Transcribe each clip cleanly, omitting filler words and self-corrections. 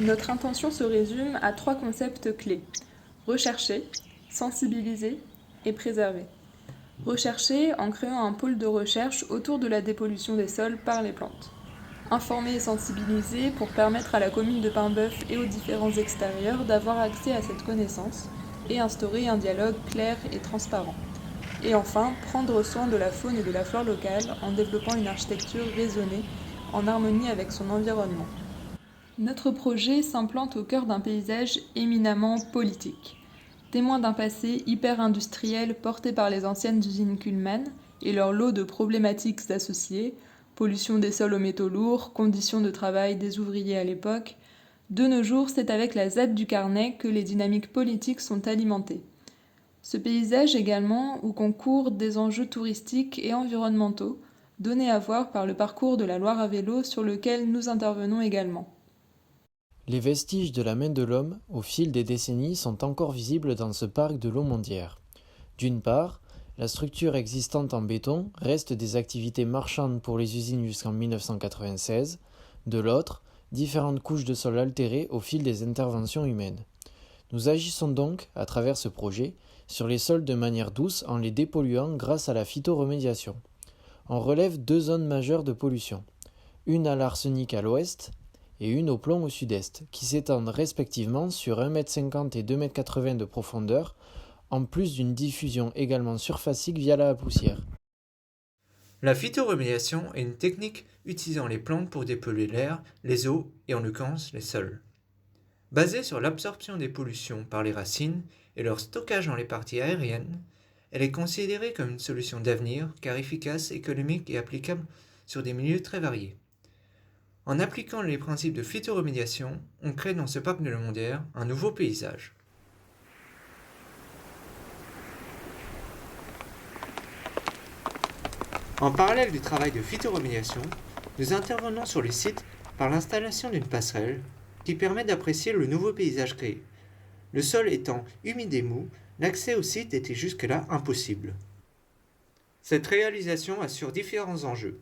Notre intention se résume à 3 concepts clés: rechercher, sensibiliser et préserver. Rechercher en créant un pôle de recherche autour de la dépollution des sols par les plantes. Informer et sensibiliser pour permettre à la commune de Paimboeuf et aux différents extérieurs d'avoir accès à cette connaissance et instaurer un dialogue clair et transparent. Et enfin, prendre soin de la faune et de la flore locale en développant une architecture raisonnée en harmonie avec son environnement. Notre projet s'implante au cœur d'un paysage éminemment politique. Témoin d'un passé hyper-industriel porté par les anciennes usines Kuhlmann et leur lot de problématiques associées, pollution des sols aux métaux lourds, conditions de travail des ouvriers à l'époque, de nos jours, c'est avec la ZAD du Carnet que les dynamiques politiques sont alimentées. Ce paysage également où concourent des enjeux touristiques et environnementaux, donnés à voir par le parcours de la Loire à vélo sur lequel nous intervenons également. Les vestiges de la main de l'homme, au fil des décennies, sont encore visibles dans ce parc de l'Aumondière. D'une part, la structure existante en béton reste des activités marchandes pour les usines jusqu'en 1996. De l'autre, différentes couches de sol altérées au fil des interventions humaines. Nous agissons donc, à travers ce projet, sur les sols de manière douce en les dépolluant grâce à la phytoremédiation. On relève 2 zones majeures de pollution, une à l'arsenic à l'ouest et une au plomb au sud-est, qui s'étendent respectivement sur 1,50 m et 2,80 m de profondeur, en plus d'une diffusion également surfacique via la poussière. La phytoremédiation est une technique utilisant les plantes pour dépolluer l'air, les eaux et en l'occurrence les sols. Basée sur l'absorption des pollutions par les racines et leur stockage dans les parties aériennes, elle est considérée comme une solution d'avenir car efficace, économique et applicable sur des milieux très variés. En appliquant les principes de phytoremédiation, on crée dans ce parc de l'Aumondière un nouveau paysage. En parallèle du travail de phytoremédiation, nous intervenons sur les sites par l'installation d'une passerelle qui permet d'apprécier le nouveau paysage créé. Le sol étant humide et mou, l'accès au site était jusque-là impossible. Cette réalisation assure différents enjeux.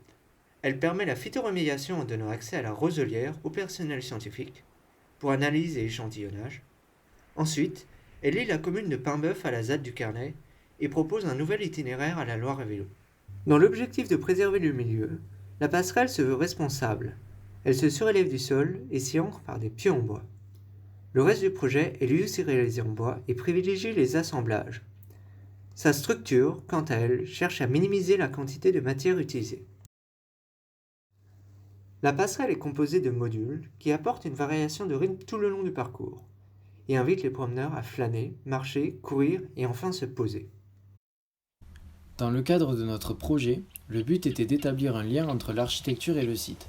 Elle permet la phytoremédiation en donnant accès à la roselière au personnel scientifique pour analyse et échantillonnage. Ensuite, elle lie la commune de Paimboeuf à la ZAD du Carnet et propose un nouvel itinéraire à la Loire à vélo. Dans l'objectif de préserver le milieu, la passerelle se veut responsable. Elle se surélève du sol et s'y ancre par des pieux en bois. Le reste du projet est lui aussi réalisé en bois et privilégie les assemblages. Sa structure, quant à elle, cherche à minimiser la quantité de matière utilisée. La passerelle est composée de modules qui apportent une variation de rythme tout le long du parcours et invitent les promeneurs à flâner, marcher, courir et enfin se poser. Dans le cadre de notre projet, le but était d'établir un lien entre l'architecture et le site.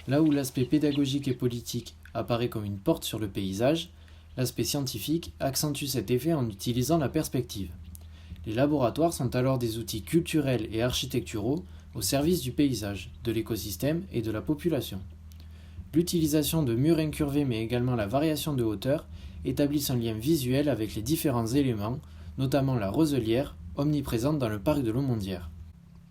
Là où l'aspect pédagogique et politique apparaît comme une porte sur le paysage, l'aspect scientifique accentue cet effet en utilisant la perspective. Les laboratoires sont alors des outils culturels et architecturaux au service du paysage, de l'écosystème et de la population. L'utilisation de murs incurvés mais également la variation de hauteur établissent un lien visuel avec les différents éléments, notamment la roselière, omniprésente dans le parc de l'Aumondière.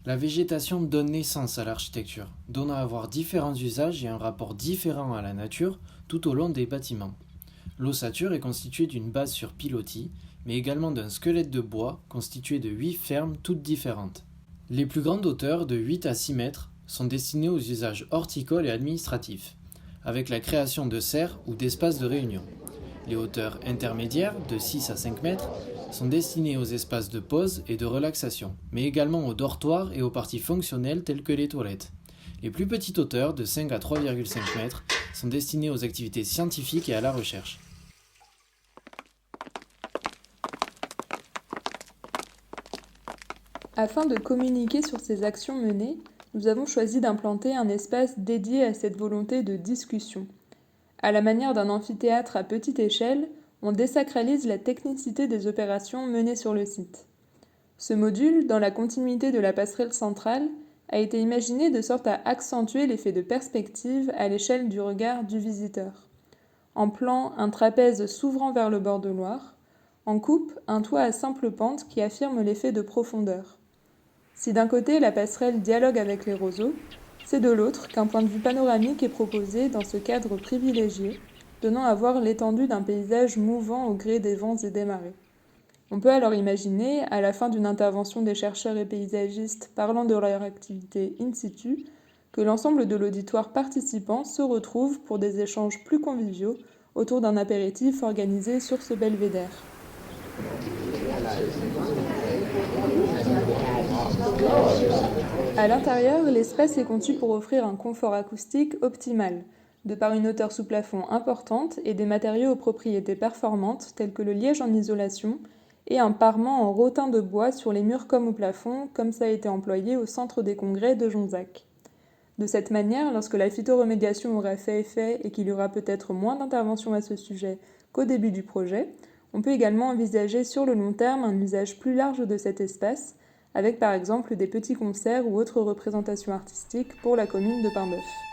La végétation donne naissance à l'architecture, donnant à voir différents usages et un rapport différent à la nature tout au long des bâtiments. L'ossature est constituée d'une base sur pilotis, mais également d'un squelette de bois constitué de 8 fermes toutes différentes. Les plus grandes hauteurs, de 8 à 6 mètres, sont destinées aux usages horticoles et administratifs, avec la création de serres ou d'espaces de réunion. Les hauteurs intermédiaires, de 6 à 5 mètres, sont destinées aux espaces de pause et de relaxation, mais également aux dortoirs et aux parties fonctionnelles telles que les toilettes. Les plus petites hauteurs, de 5 à 3,5 mètres, sont destinées aux activités scientifiques et à la recherche. Afin de communiquer sur ces actions menées, nous avons choisi d'implanter un espace dédié à cette volonté de discussion. À la manière d'un amphithéâtre à petite échelle, on désacralise la technicité des opérations menées sur le site. Ce module, dans la continuité de la passerelle centrale, a été imaginé de sorte à accentuer l'effet de perspective à l'échelle du regard du visiteur. En plan, un trapèze s'ouvrant vers le bord de Loire. En coupe, un toit à simple pente qui affirme l'effet de profondeur. Si d'un côté la passerelle dialogue avec les roseaux, c'est de l'autre qu'un point de vue panoramique est proposé dans ce cadre privilégié, donnant à voir l'étendue d'un paysage mouvant au gré des vents et des marées. On peut alors imaginer, à la fin d'une intervention des chercheurs et paysagistes parlant de leur activité in situ, que l'ensemble de l'auditoire participant se retrouve pour des échanges plus conviviaux autour d'un apéritif organisé sur ce belvédère. À l'intérieur, l'espace est conçu pour offrir un confort acoustique optimal, de par une hauteur sous plafond importante et des matériaux aux propriétés performantes tels que le liège en isolation et un parement en rotin de bois sur les murs comme au plafond, comme ça a été employé au centre des congrès de Jonzac. De cette manière, lorsque la phytoremédiation aura fait effet et qu'il y aura peut-être moins d'interventions à ce sujet qu'au début du projet, on peut également envisager sur le long terme un usage plus large de cet espace, avec par exemple des petits concerts ou autres représentations artistiques pour la commune de Paimboeuf.